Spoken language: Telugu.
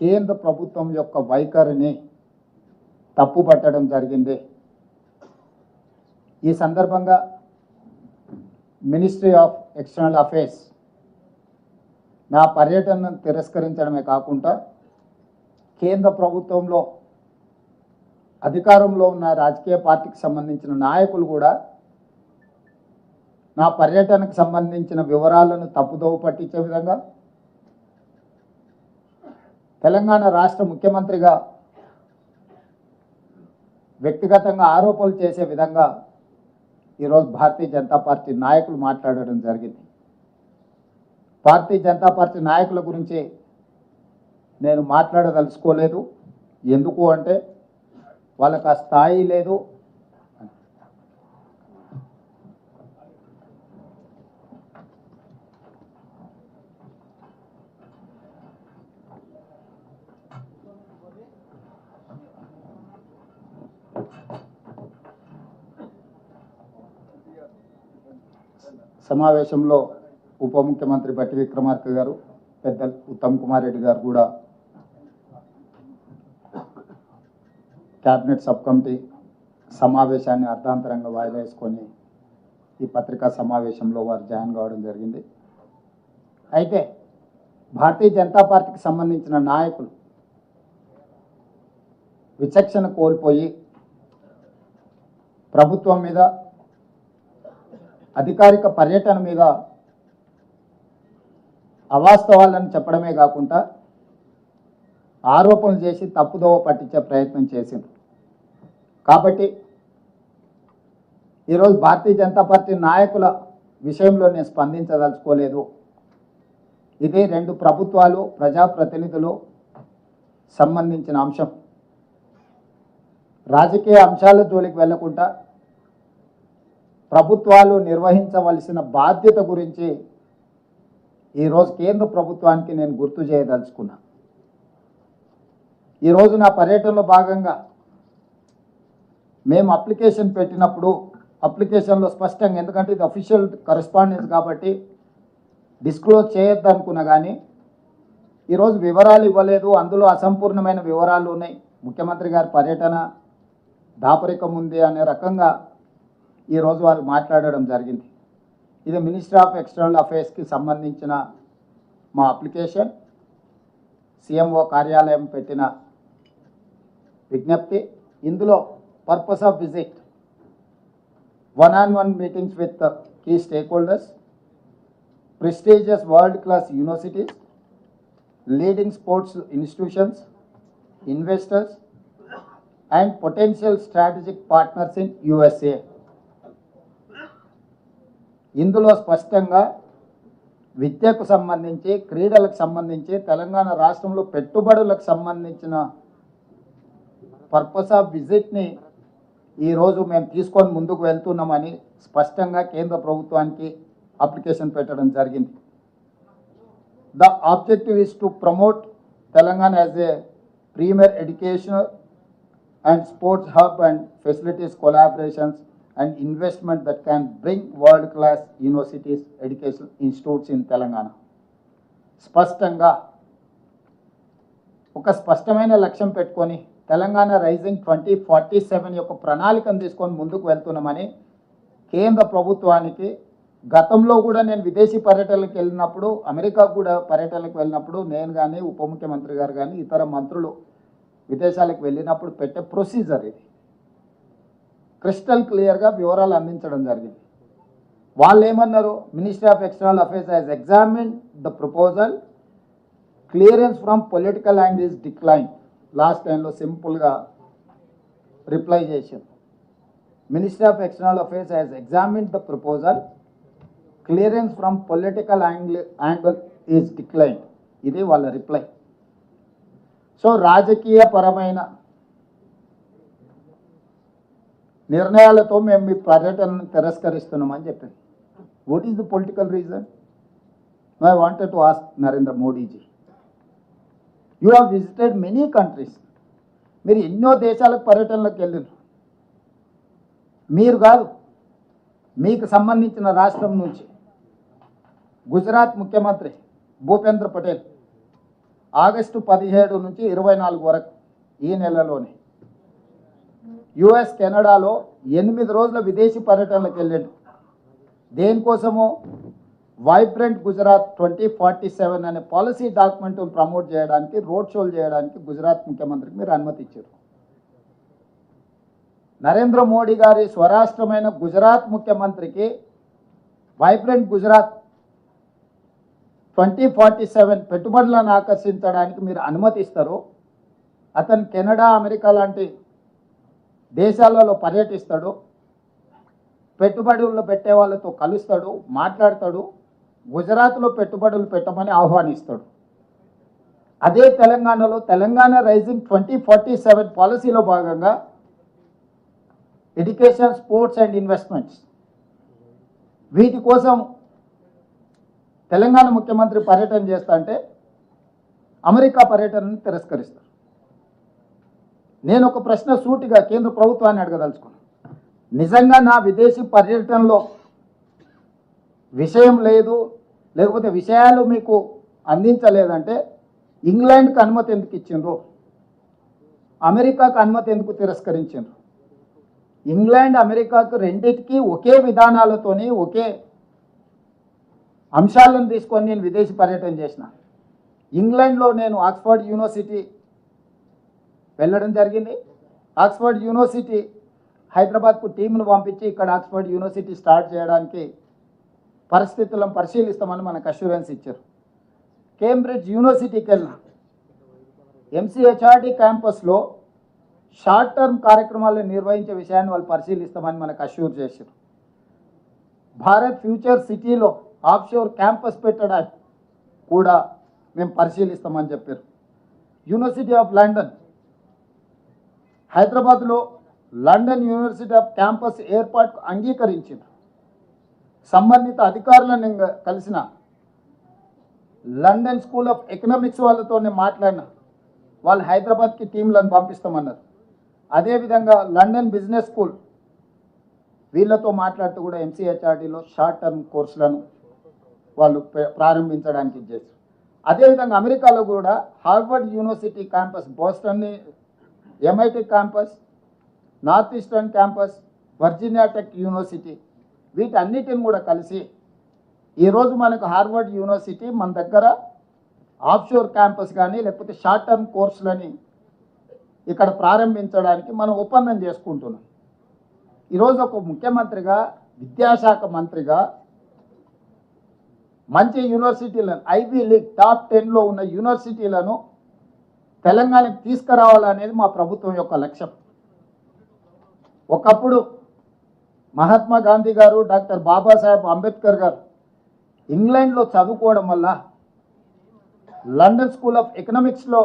కేంద్ర ప్రభుత్వం యొక్క వైఖరిని తప్పుపట్టడం జరిగింది. ఈ సందర్భంగా మినిస్ట్రీ ఆఫ్ ఎక్స్టర్నల్ అఫైర్స్ నా పర్యటనను తిరస్కరించడమే కాకుండా కేంద్ర ప్రభుత్వంలో అధికారంలో ఉన్న రాజకీయ పార్టీకి సంబంధించిన నాయకులు కూడా నా పర్యటనకు సంబంధించిన వివరాలను తప్పుదోవ పట్టించే విధంగా, తెలంగాణ రాష్ట్ర ముఖ్యమంత్రిగా వ్యక్తిగతంగా ఆరోపణలు చేసే విధంగా ఈరోజు భారతీయ జనతా పార్టీ నాయకులు మాట్లాడడం జరిగింది. భారతీయ జనతా పార్టీ నాయకుల గురించి నేను మాట్లాడదలుచుకోలేదు. ఎందుకు అంటే వాళ్ళకి ఆ స్థాయి లేదు. సమావేశంలో ఉప ముఖ్యమంత్రి బట్టి విక్రమార్క గారు, పెద్దలు ఉత్తమ్ కుమార్ రెడ్డి గారు కూడా క్యాబినెట్ సబ్ కమిటీ సమావేశాన్ని అర్థాంతరంగా వాయిదా వేసుకొని ఈ పత్రికా సమావేశంలో వారు జాయిన్ కావడం జరిగింది. అయితే భారతీయ జనతా పార్టీకి సంబంధించిన నాయకులు విచక్షణ కోల్పోయి ప్రభుత్వం మీద, అధికారిక పర్యటన మీద అవాస్తవాలను చెప్పడమే కాకుండా ఆరోపణలు చేసి తప్పుదోవ పట్టించే ప్రయత్నం చేసింది. కాబట్టి ఈరోజు భారతీయ జనతా పార్టీ నాయకుల విషయంలో నేను స్పందించదలుచుకోలేదు. ఇది రెండు ప్రభుత్వాలు, ప్రజాప్రతినిధులు సంబంధించిన అంశం. రాజకీయ అంశాల జోలికి వెళ్లకుండా ప్రభుత్వాలు నిర్వహించవలసిన బాధ్యత గురించి ఈరోజు కేంద్ర ప్రభుత్వానికి నేను గుర్తు చేయదలుచుకున్నా. ఈరోజు నా పర్యటనలో భాగంగా మేము అప్లికేషన్ పెట్టినప్పుడు అప్లికేషన్లో స్పష్టంగా, ఎందుకంటే ఇది అఫీషియల్ కరెస్పాండెన్స్ కాబట్టి డిస్క్లోజ్ చేయొద్దు అనుకున్నా, కానీ ఈరోజు వివరాలు ఇవ్వలేదు. అందులో అసంపూర్ణమైన వివరాలు ఉన్నాయి. ముఖ్యమంత్రి గారి పర్యటన దాపరికం ఉంది అనే రకంగా ఈరోజు వాళ్ళు మాట్లాడడం జరిగింది. ఇది మినిస్ట్రీ ఆఫ్ ఎక్స్టర్నల్ అఫైర్స్కి సంబంధించిన మా అప్లికేషన్, సీఎంఓ కార్యాలయం పెట్టిన విజ్ఞప్తి. ఇందులో purpose of visit, 1-on-1 meetings with key stakeholders, prestigious world class universities, leading sports institutions, investors and potential strategic partners in USA. ఇందులో స్పష్టంగా విద్యకు సంబంధించి, క్రీడలకు సంబంధించి, తెలంగాణ రాష్ట్రంలో పెట్టుబడులకు సంబంధించిన పర్పస్ ఆఫ్ విజిట్ని ఈరోజు మేము తీసుకొని ముందుకు వెళ్తున్నామని స్పష్టంగా కేంద్ర ప్రభుత్వానికి అప్లికేషన్ పెట్టడం జరిగింది. The objective is to promote Telangana as a premier educational and sports hub and facilities collaborations and investment that can bring world class universities, educational institutes in Telangana. స్పష్టంగా ఒక స్పష్టమైన లక్ష్యం పెట్టుకొని తెలంగాణ రైజింగ్ 2047 యొక్క ప్రణాళికను తీసుకొని ముందుకు వెళ్తున్నామని కేంద్ర ప్రభుత్వానికి, గతంలో కూడా నేను విదేశీ పర్యటనలకు వెళ్ళినప్పుడు, అమెరికా కూడా పర్యటనలకు వెళ్ళినప్పుడు నేను కానీ, ఉప ముఖ్యమంత్రి గారు కానీ, ఇతర మంత్రులు విదేశాలకు వెళ్ళినప్పుడు పెట్టే ప్రొసీజర్ ఇది. క్రిస్టల్ క్లియర్గా వివరాలు అందించడం జరిగింది. వాళ్ళు ఏమన్నారు, ministry of external affairs has examined the proposal, clearance from political angle is decline. Last టైంలో సింపుల్గా రిప్లై చేసింది. Ministry of external affairs has examined the proposal, clearance from political angle is decline. ఇది వాళ్ళ రిప్లై. సో రాజకీయపరమైన నిర్ణయాలతో మేము మీ పర్యటనను తిరస్కరిస్తున్నామని చెప్పింది. What is the political reason? I wanted to ask Narendra Modiji, you have visited many countries. మీరు ఎన్నో దేశాలకు పర్యటనలకు వెళ్ళారు. మీరు కాదు, మీకు సంబంధించిన రాష్ట్రం నుంచి గుజరాత్ ముఖ్యమంత్రి భూపేంద్ర పటేల్ ఆగస్టు 17 నుంచి 24 వరకు ఈ నెలలోనే యుఎస్ కెనడాలో 8 రోజుల విదేశీ పర్యటనలకు వెళ్ళాడు. దేనికోసమో వైబ్రెంట్ గుజరాత్ 2047 అనే పాలసీ డాక్యుమెంట్ను ప్రమోట్ చేయడానికి, రోడ్ షోలు చేయడానికి గుజరాత్ ముఖ్యమంత్రికి మీరు అనుమతి ఇచ్చారు. నరేంద్ర మోడీ గారి స్వరాష్ట్రమైన గుజరాత్ ముఖ్యమంత్రికి వైబ్రెంట్ గుజరాత్ 2047 పెట్టుబడులను ఆకర్షించడానికి మీరు అనుమతిస్తారు. అతను కెనడా, అమెరికా లాంటి దేశాలలో పర్యటిస్తాడు, పెట్టుబడులు పెట్టే వాళ్ళతో కలుస్తాడు, మాట్లాడతాడు, గుజరాత్లో పెట్టుబడులు పెట్టమని ఆహ్వానిస్తాడు. అదే తెలంగాణలో తెలంగాణ రైజింగ్ 2047 పాలసీలో భాగంగా ఎడ్యుకేషన్, స్పోర్ట్స్ అండ్ ఇన్వెస్ట్మెంట్స్ వీటి కోసం తెలంగాణ ముఖ్యమంత్రి పర్యటన చేస్తా అంటే అమెరికా పర్యటనను తిరస్కరిస్తారు. నేను ఒక ప్రశ్న సూటిగా కేంద్ర ప్రభుత్వాన్ని అడగదలుచుకున్నాను. నిజంగా నా విదేశీ పర్యటనలో విషయం లేదు, లేకపోతే విషయాలు మీకు అందించలేదంటే ఇంగ్లాండ్కి అనుమతి ఎందుకు ఇచ్చిండ్రు, అమెరికాకు అనుమతి ఎందుకు తిరస్కరించిండ్రు? ఇంగ్లాండ్, అమెరికాకు రెండింటికి ఒకే విధానాలతోని, ఒకే అంశాలను తీసుకొని నేను విదేశీ పర్యటన చేసిన. ఇంగ్లాండ్లో నేను ఆక్స్ఫర్డ్ యూనివర్సిటీ వెళ్ళడం జరిగింది. ఆక్స్ఫర్డ్ యూనివర్సిటీ హైదరాబాద్కు టీంను పంపించి ఇక్కడ ఆక్స్ఫర్డ్ యూనివర్సిటీ స్టార్ట్ చేయడానికి పరిస్థితులను పరిశీలిస్తామని మనకు అష్యూరెన్స్ ఇచ్చారు. కేంబ్రిడ్జ్ యూనివర్సిటీకి వెళ్ళిన ఎంసీహెచ్ఆర్డి క్యాంపస్లో షార్ట్ టర్మ్ కార్యక్రమాలను నిర్వహించే విషయాన్ని వాళ్ళు పరిశీలిస్తామని మనకు అష్యూర్ చేశారు. భారత్ ఫ్యూచర్ సిటీలో ఆఫ్షోర్ క్యాంపస్ పెట్టడానికి కూడా మేము పరిశీలిస్తామని చెప్పారు. యూనివర్సిటీ ఆఫ్ లండన్, హైదరాబాద్లో లండన్ యూనివర్సిటీ ఆఫ్ క్యాంపస్ ఏర్పాటుకు అంగీకరించింది. సంబంధిత అధికారులను కలిసిన లండన్ స్కూల్ ఆఫ్ ఎకనామిక్స్ వాళ్ళతో మాట్లాడిన, వాళ్ళు హైదరాబాద్కి టీంలను పంపిస్తామన్నారు. అదేవిధంగా లండన్ బిజినెస్ స్కూల్ వీళ్ళతో మాట్లాడుతూ కూడా ఎంసీహెచ్ఆర్డీలో షార్ట్ టర్మ్ కోర్సులను వాళ్ళు ప్రారంభించడానికి చేశారు. అదేవిధంగా అమెరికాలో కూడా Harvard university campus, Boston MIT campus, north eastern campus, Virginia tech university వీటన్నిటిని కూడా కలిసి ఈరోజు మనకు హార్వర్డ్ యూనివర్సిటీ మన దగ్గర ఆఫ్షోర్ క్యాంపస్ కానీ లేకపోతే షార్ట్ టర్మ్ కోర్సులని ఇక్కడ ప్రారంభించడానికి మనం ఒప్పందం చేసుకుంటున్నాం. ఈరోజు ఒక ముఖ్యమంత్రిగా, విద్యాశాఖ మంత్రిగా మంచి యూనివర్సిటీలను, ఐవీ లీగ్ టాప్ 10లో ఉన్న యూనివర్సిటీలను తెలంగాణకు తీసుకురావాలనేది మా ప్రభుత్వం యొక్క లక్ష్యం. ఒకప్పుడు మహాత్మా గాంధీ గారు, డాక్టర్ బాబాసాహెబ్ అంబేద్కర్ గారు ఇంగ్లాండ్లో చదువుకోవడం వల్ల లండన్ స్కూల్ ఆఫ్ ఎకనామిక్స్లో